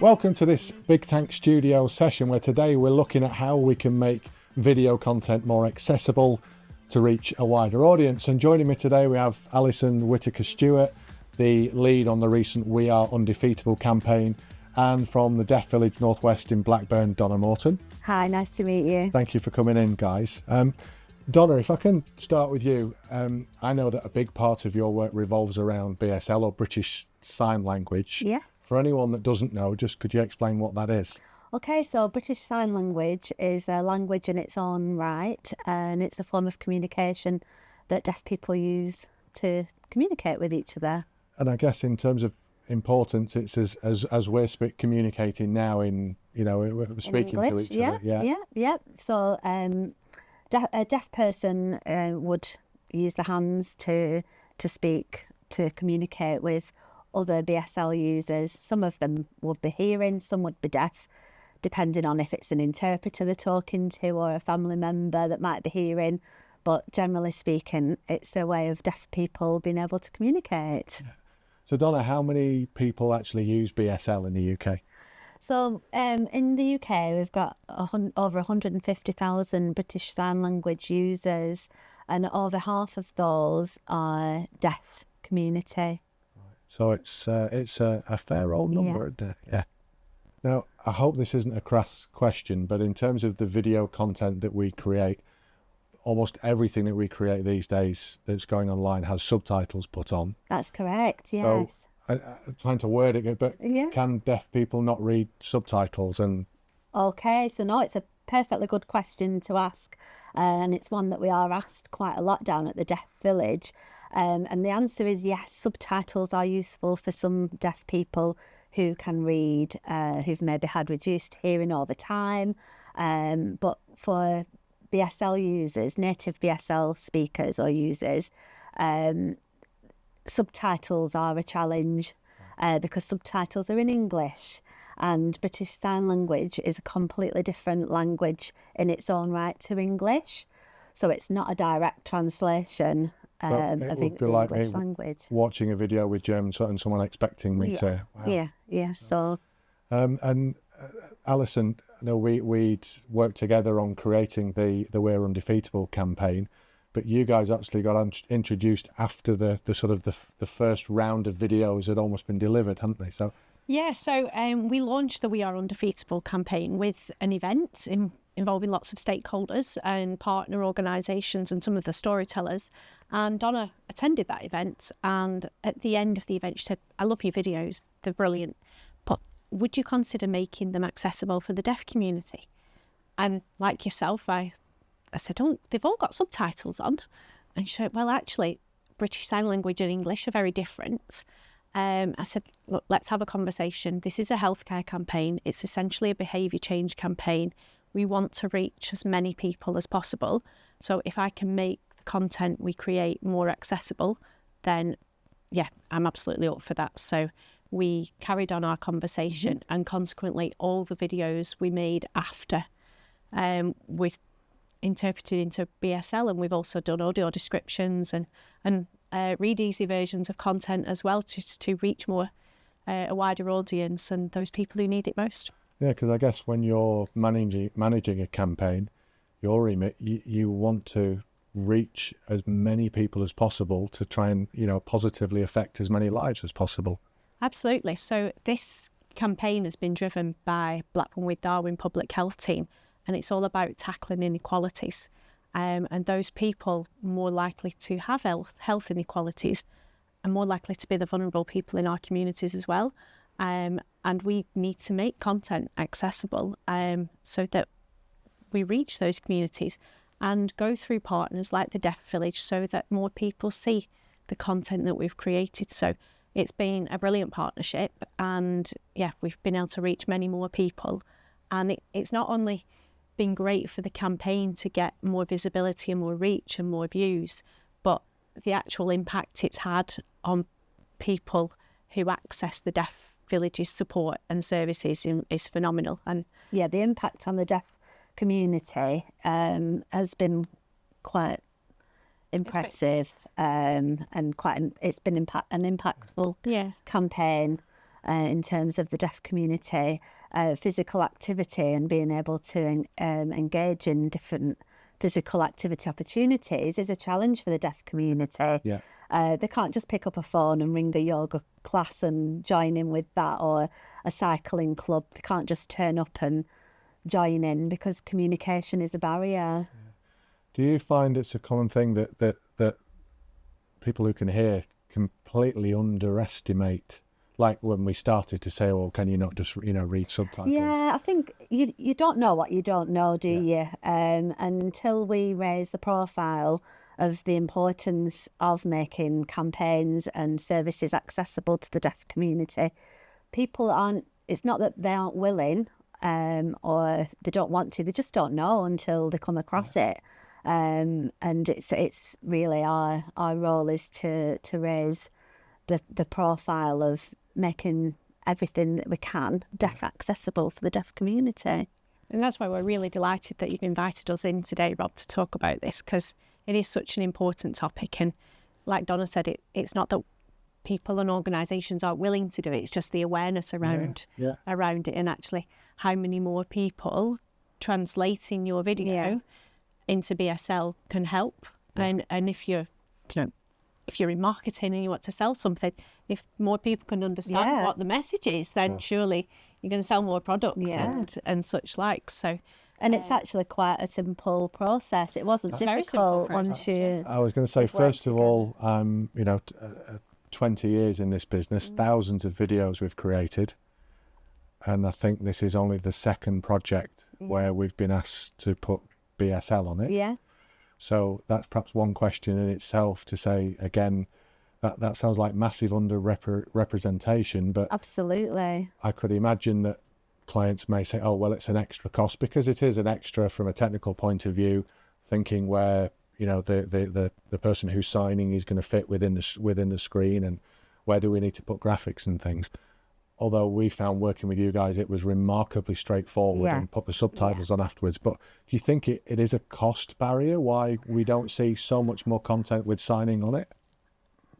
Welcome to this Bigtank studio session where today we're looking at how we can make video content more accessible to reach a wider audience. And joining me today we have Alison Whitaker-Stewart, the lead on the recent We Are Undefeatable campaign, and from the Deaf Village Northwest in Blackburn, Donna Morton. Hi, nice to meet you. Thank you for coming in, guys. Donna, if I can start with you, I know that a big part of your work revolves around BSL, or British Sign Language. Yes. For anyone that doesn't know, just could you explain what that is? Okay, so British Sign Language is a language in its own right, and it's a form of communication that deaf people use to communicate with each other. And I guess in terms of importance, it's as we're communicating now in, we're speaking to each other. Yeah. So a deaf person would use the hands to speak, to communicate with other BSL users. Some of them would be hearing, some would be deaf, depending on if it's an interpreter they're talking to or a family member that might be hearing. But generally speaking, it's a way of deaf people being able to communicate. So Donna, how many people actually use BSL in the UK? So in the UK, we've got over 150,000 British Sign Language users, and over half of those are deaf community. So it's a fair old number, isn't it? Yeah. Now, I hope this isn't a crass question, but in terms of the video content that we create, almost everything that we create these days that's going online has subtitles put on. That's correct, yes. So, I'm trying to word it, but can deaf people not read subtitles? Okay, so no, it's a perfectly good question to ask, and it's one that we are asked quite a lot down at the Deaf Village, and the answer is yes, subtitles are useful for some deaf people who can read, who've maybe had reduced hearing over time, but for BSL users, native BSL speakers or users, subtitles are a challenge because subtitles are in English, and British Sign Language is a completely different language in its own right to English. So it's not a direct translation of the English language. Watching a video with German and someone expecting me to... Wow. Yeah. So... and Alison, we'd worked together on creating the We're Undefeatable campaign, but you guys actually got introduced after the first round of videos had almost been delivered, hadn't they? So we launched the We Are Undefeatable campaign with an event involving lots of stakeholders and partner organisations and some of the storytellers. And Donna attended that event, and at the end of the event she said, "I love your videos, they're brilliant, but would you consider making them accessible for the deaf community?" And like yourself, I said, "Oh, they've all got subtitles on." And she said, "Well, actually, British Sign Language and English are very different." I said, "Look, let's have a conversation. This is a healthcare campaign. It's essentially a behaviour change campaign. We want to reach as many people as possible. So if I can make the content we create more accessible, then yeah, I'm absolutely up for that." So we carried on our conversation, and consequently all the videos we made after with interpreted into BSL, and we've also done audio descriptions and read easy versions of content as well to reach more a wider audience and those people who need it most. Yeah, because I guess when you're managing a campaign, your remit, you want to reach as many people as possible to try and positively affect as many lives as possible. Absolutely. So this campaign has been driven by Blackburn with Darwen Public Health Team, and it's all about tackling inequalities. And those people more likely to have health inequalities are more likely to be the vulnerable people in our communities as well. And we need to make content accessible so that we reach those communities and go through partners like the Deaf Village so that more people see the content that we've created. So it's been a brilliant partnership, and yeah, we've been able to reach many more people. And it's not only been great for the campaign to get more visibility and more reach and more views, but the actual impact it's had on people who access the Deaf Village's support and services is phenomenal. And yeah, the impact on the deaf community has been quite impressive, and it's been an impactful campaign in terms of the deaf community. Physical activity and being able to engage in different physical activity opportunities is a challenge for the deaf community. Yeah. They can't just pick up a phone and ring a yoga class and join in with that, or a cycling club. They can't just turn up and join in because communication is a barrier. Do you find it's a common thing that people who can hear completely underestimate, like when we started to say, well, can you not just, read subtitles? Yeah, I think you don't know what you don't know, do you? And until we raise the profile of the importance of making campaigns and services accessible to the deaf community, people it's not that they aren't willing or they don't want to, they just don't know until they come across it. And it's really our role is to raise the profile of making everything that we can deaf accessible for the deaf community. And that's why we're really delighted that you've invited us in today, Rob, to talk about this, because it is such an important topic. And like Donna said, it's not that people and organisations aren't willing to do it, it's just the awareness around it, and actually how many more people translating your video into BSL can help. And if you're in marketing and you want to sell something, if more people can understand what the message is, then surely you're going to sell more products and such like. So, and it's actually quite a simple process. It wasn't difficult once you. I was going to say, first of all, 20 years in this business, thousands of videos we've created, and I think this is only the second project where we've been asked to put BSL on it. Yeah. So that's perhaps one question in itself to say, again, that sounds like massive representation, but absolutely, I could imagine that clients may say, oh, well, it's an extra cost, because it is an extra from a technical point of view, thinking where, the person who's signing is going to fit within the screen, and where do we need to put graphics and things. Although we found working with you guys, it was remarkably straightforward and put the subtitles on afterwards. But do you think it is a cost barrier why we don't see so much more content with signing on it?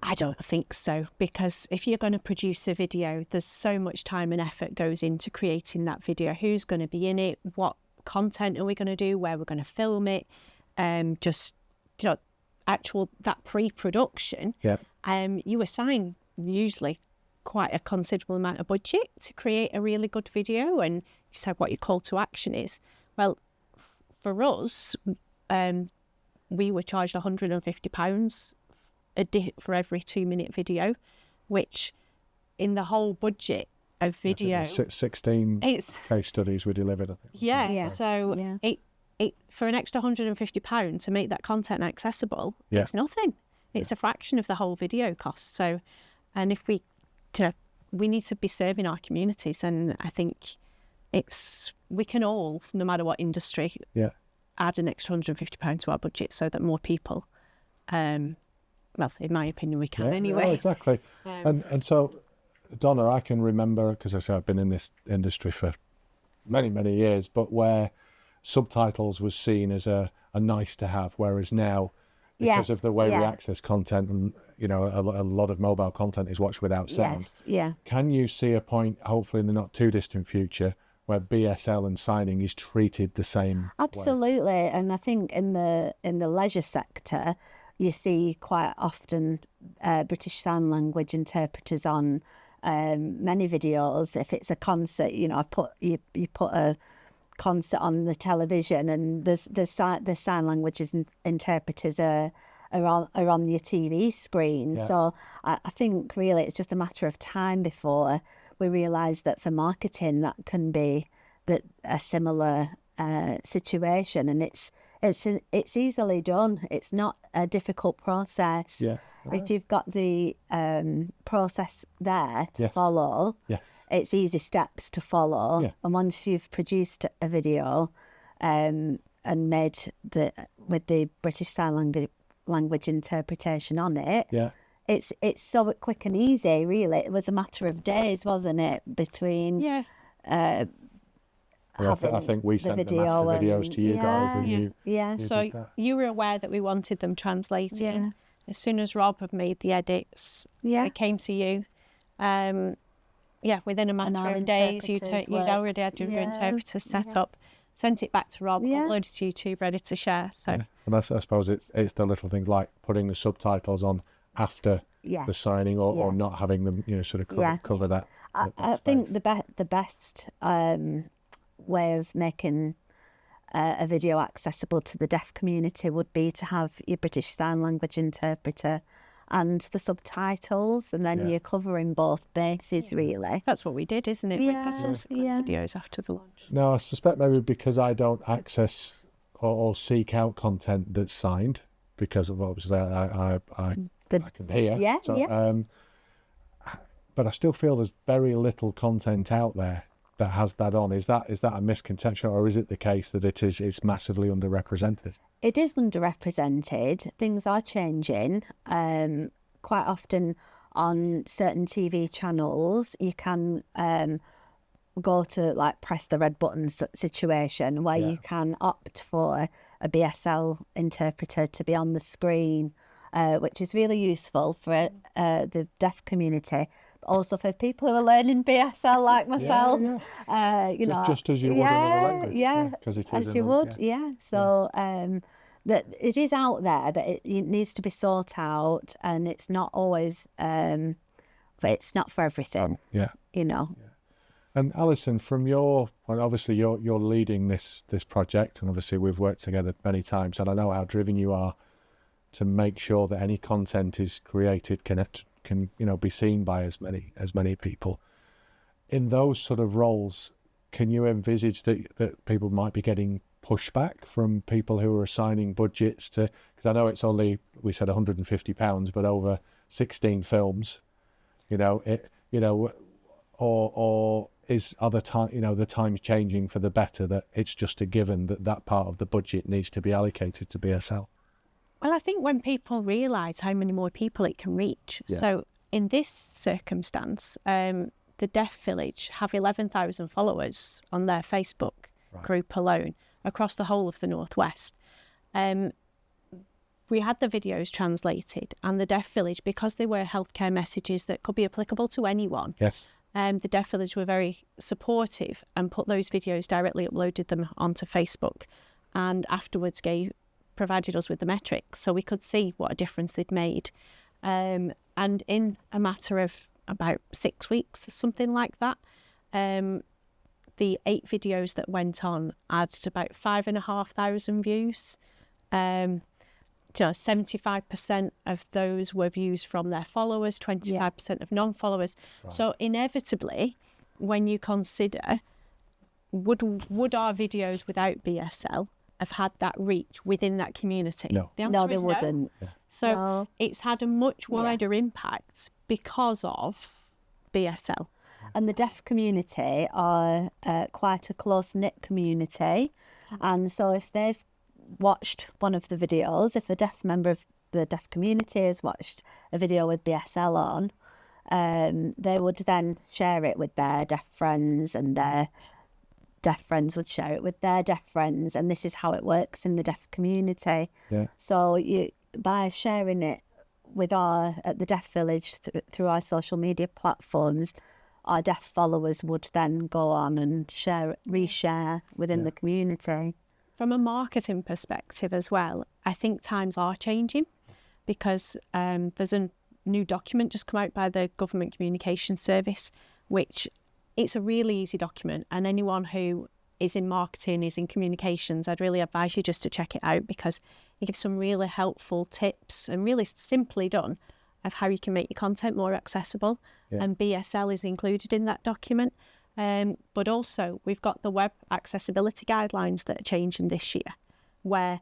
I don't think so, because if you're going to produce a video, there's so much time and effort goes into creating that video. Who's going to be in it? What content are we going to do? Where we're going to film it? That pre-production. Yeah. You assign usually quite a considerable amount of budget to create a really good video, and you said what your call to action is. Well, for us, we were charged £150 for every 2-minute video, which in the whole budget of video, 16 case studies we delivered, I think. So it for an extra £150 to make that content accessible, it's nothing. It's a fraction of the whole video cost. So, and if we need to be serving our communities, and I think we can all, no matter what industry, add an extra £150 to our budget so that more people, well, in my opinion, we can anyway. Oh, exactly. And so, Donna, I can remember, because I say I've been in this industry for many, many years, but where subtitles was seen as a nice to have, whereas now, because of the way we access content, and a lot of mobile content is watched without sound. Can you see a point, hopefully in the not too distant future, where BSL and signing is treated the same Absolutely. way? And I think in the leisure sector, you see quite often British Sign Language interpreters on many videos. If it's a concert, you put a concert on the television, and the sign language interpreters are on your TV screen. So I think really it's just a matter of time before we realise that for marketing that can be a similar situation, and it's easily done. It's not a difficult process. If you've got the process there to follow, it's easy steps to follow. And once you've produced a video and made with the British Sign Language interpretation on it, it's so quick and easy, really. It was a matter of days, wasn't it, between having I think we the sent the video master videos and- to you guys, and Yeah. you yeah. you So did that. you were aware that we wanted them translated. Yeah. As soon as Rob had made the edits, Yeah. it came to you. Within a matter our of days, you'd interpreters already had worked. your Yeah. interpreter set up, sent it back to Rob, Yeah. uploaded to YouTube, ready to share. So Yeah. And I suppose it's the little things like putting the subtitles on after Yes. the signing, or Yes. not having them, sort of cover that. I think the best way of making a video accessible to the deaf community would be to have your British Sign Language interpreter and the subtitles, and then Yeah. you're covering both bases, really. that's what we did, isn't it? With Yeah, the subsequent yeah. videos after the launch. No, I suspect maybe because I don't access or seek out content that's signed, because of obviously I can hear. Yeah, So, yeah. But I still feel there's very little content out there that has that on. Is that a misconception, or is it the case that it's massively underrepresented? It is underrepresented. Things are changing. Quite often on certain TV channels, you can go to like press the red button situation where Yeah. you can opt for a BSL interpreter to be on the screen, which is really useful for the deaf community, but also for people who are learning BSL like myself. Just as you would another language. Yeah, 'cause it is as you another- would, yeah. So that it is out there, but it needs to be sought out, and it's not always, but it's not for everything, Yeah. And Alison, obviously you're leading this project, and obviously we've worked together many times, and I know how driven you are to make sure that any content is created can be seen by as many people. In those sort of roles, can you envisage that people might be getting pushback from people who are assigning budgets to? Because I know it's only, we said £150, but over 16 films, or are the times changing for the better, that it's just a given that part of the budget needs to be allocated to BSL? Well, I think when people realise how many more people it can reach. Yeah. So in this circumstance, the Deaf Village have 11,000 followers on their Facebook group alone across the whole of the Northwest. We had the videos translated, and the Deaf Village, because they were healthcare messages that could be applicable to anyone, Yes. the Deaf Village were very supportive and put those videos directly, uploaded them onto Facebook, and afterwards provided us with the metrics so we could see what a difference they'd made. And in a matter of about 6 weeks, something like that, the 8 videos that went on added about 5,500 views. 75% of those were views from their followers, 25% of non-followers. Right. So inevitably, when you consider, would our videos without BSL have had that reach within that community? No. The answer they is wouldn't. No. So No. it's had a much wider impact because of BSL. And the deaf community are quite a close-knit community. And so if they've watched one of the videos, if a deaf member of the deaf community has watched a video with BSL on, they would then share it with their deaf friends, and their deaf friends would share it with their deaf friends. And this is how it works in the deaf community. Yeah. So by sharing it with at the Deaf Village through our social media platforms, our deaf followers would then go on and reshare within the community. From a marketing perspective as well, I think times are changing, because there's a new document just come out by the Government Communications Service, which it's a really easy document, and anyone who is in marketing, is in communications, I'd really advise you just to check it out, because it gives some really helpful tips and really simply done of how you can make your content more accessible. Yeah. And BSL is included in that document. But also we've got the web accessibility guidelines that are changing this year, where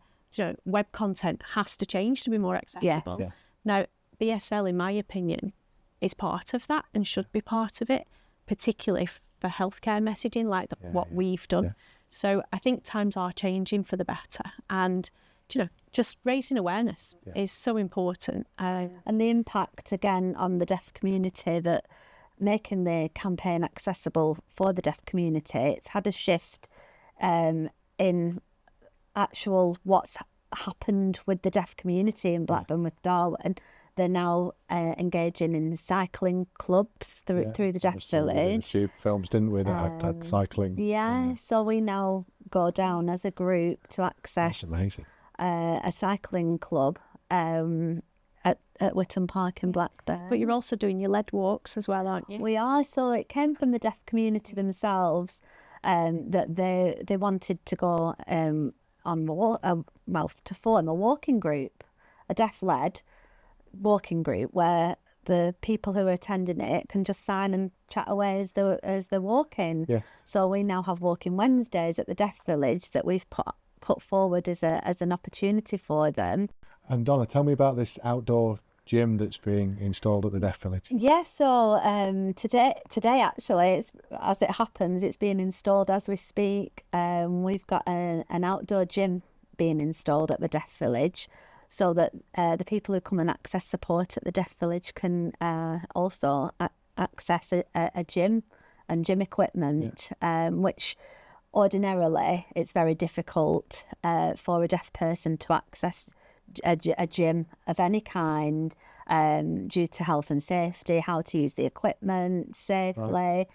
web content has to change to be more accessible. Yes. Yeah. Now, BSL, in my opinion, is part of that and should be part of it, particularly for healthcare messaging like what we've done. Yeah. So I think times are changing for the better, and just raising awareness is so important. And the impact again on the deaf community that making the campaign accessible for the deaf community, it's had a shift in actual what's happened with the deaf community in Blackburn with Darwin. They're now engaging in cycling clubs through the Deaf Village. A few films, didn't we, that had cycling? Yeah, so we now go down as a group to access That's amazing. A cycling club at Whitton Park in Blackburn. But you're also doing your lead walks as well, aren't you? We are. So it came from the deaf community themselves that they wanted to go to form a walking group, a deaf-led walking group where the people who are attending it can just sign and chat away as they're walking. Yeah. So we now have walking Wednesdays at the Deaf Village that we've put forward as an opportunity for them. And Donna, tell me about this outdoor gym that's being installed at the Deaf Village. Yeah, so today actually, as it happens, it's being installed as we speak. We've got an outdoor gym being installed at the Deaf Village, so that the people who come and access support at the Deaf Village can also access a gym and gym equipment, which ordinarily it's very difficult for a deaf person to access a gym of any kind due to health and safety, how to use the equipment safely,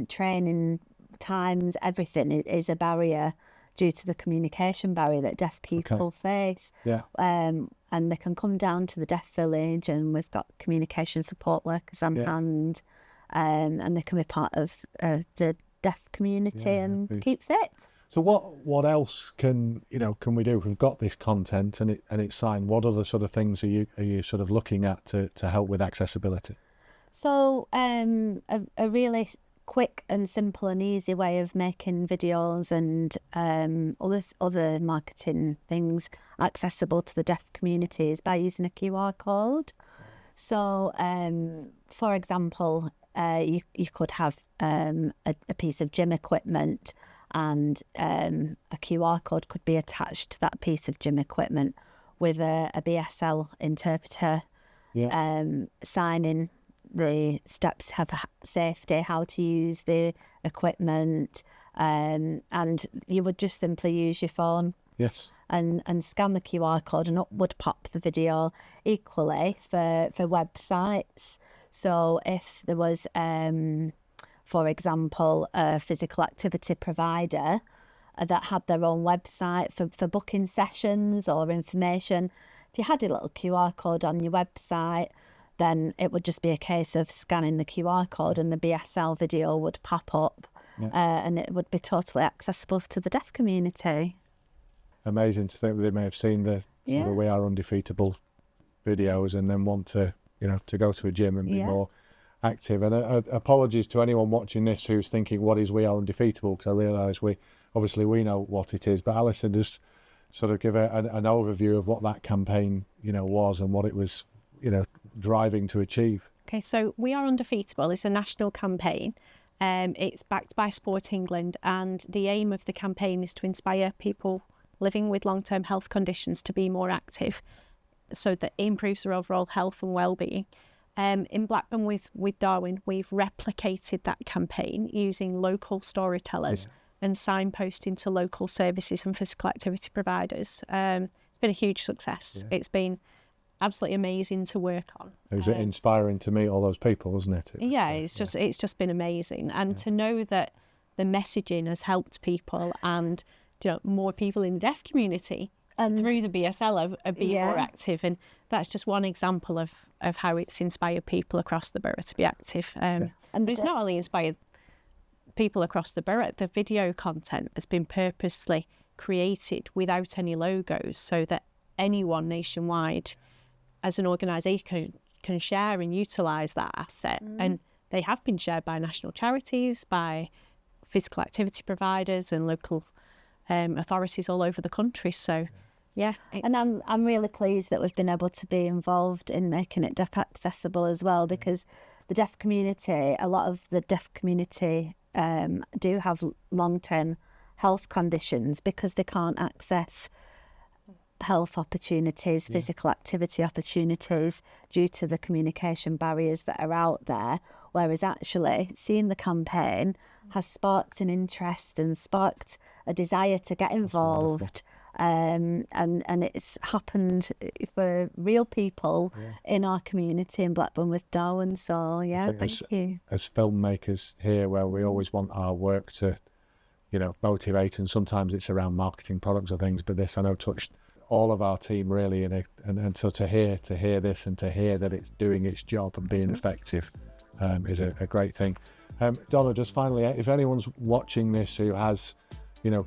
training times, everything is a barrier due to the communication barrier that deaf people face. Yeah. And they can come down to the Deaf Village, and we've got communication support workers on hand, and they can be part of the deaf community and keep fit. So what else can we do? We've got this content and it's signed. What other sort of things are you sort of looking at to help with accessibility? So a really quick and simple and easy way of making videos and other marketing things accessible to the deaf community is by using a QR code. So for example, you could have a piece of gym equipment, and a QR code could be attached to that piece of gym equipment with a BSL interpreter signing the steps of safety, how to use the equipment, and you would just simply use your phone and scan the QR code, and up would pop the video. Equally for websites, so if there was for example, a physical activity provider that had their own website for booking sessions or information, if you had a little QR code on your website, then it would just be a case of scanning the QR code and the BSL video would pop up, and it would be totally accessible to the deaf community. Amazing to think that they may have seen the sort of We Are Undefeatable videos and then want to go to a gym and be more active. And apologies to anyone watching this who's thinking, what is We Are Undefeatable? Because I realise we know what it is, but Alison, just sort of give an overview of what that campaign was and what it was driving to achieve. Okay, so We Are Underfeatable is a national campaign. It's backed by Sport England, and the aim of the campaign is to inspire people living with long-term health conditions to be more active, so that it improves their overall health and well-being. In Blackburn with Darwin, we've replicated that campaign using local storytellers and signposting to local services and physical activity providers. It's been a huge success. It's been absolutely amazing to work on. It was inspiring to meet all those people, wasn't it? It's just been amazing, and to know that the messaging has helped people, and more people in the deaf community and through the BSL are being more active, and that's just one example of how it's inspired people across the borough to be active. But it's not only inspired people across the borough. The video content has been purposely created without any logos, so that anyone nationwide as an organisation can share and utilise that asset. And they have been shared by national charities, by physical activity providers and local authorities all over the country. So and I'm really pleased that we've been able to be involved in making it deaf accessible as well, because the deaf community, a lot of the deaf community do have long-term health conditions because they can't access health opportunities, physical activity opportunities due to the communication barriers that are out there. Whereas actually seeing the campaign has sparked an interest and sparked a desire to get involved. And it's happened for real people in our community in Blackburn with Darwin. So thank you. As filmmakers here, where we always want our work to, motivate, and sometimes it's around marketing products or things, but this I know touched all of our team really, and so to hear this and to hear that it's doing its job and being effective is a great thing. Donna, just finally, if anyone's watching this who has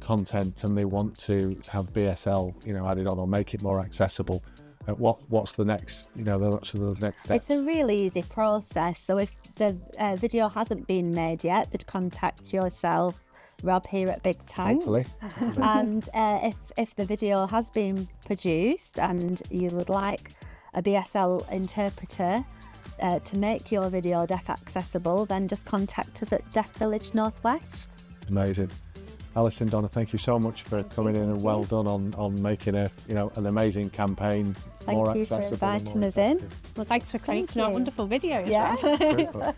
content and they want to have BSL added on or make it more accessible, what's the next the next step? It's a really easy process. So if the video hasn't been made yet, they'd contact yourself, Rob, here at Bigtank. Hopefully. And if the video has been produced and you would like a BSL interpreter to make your video deaf accessible, then just contact us at Deaf Village Northwest. Amazing. Alison, Donna, thank you so much for coming in, and well done on making an amazing campaign more accessible. Thank you for inviting us in. Well, thanks for creating you. a wonderful video. Yeah. Well.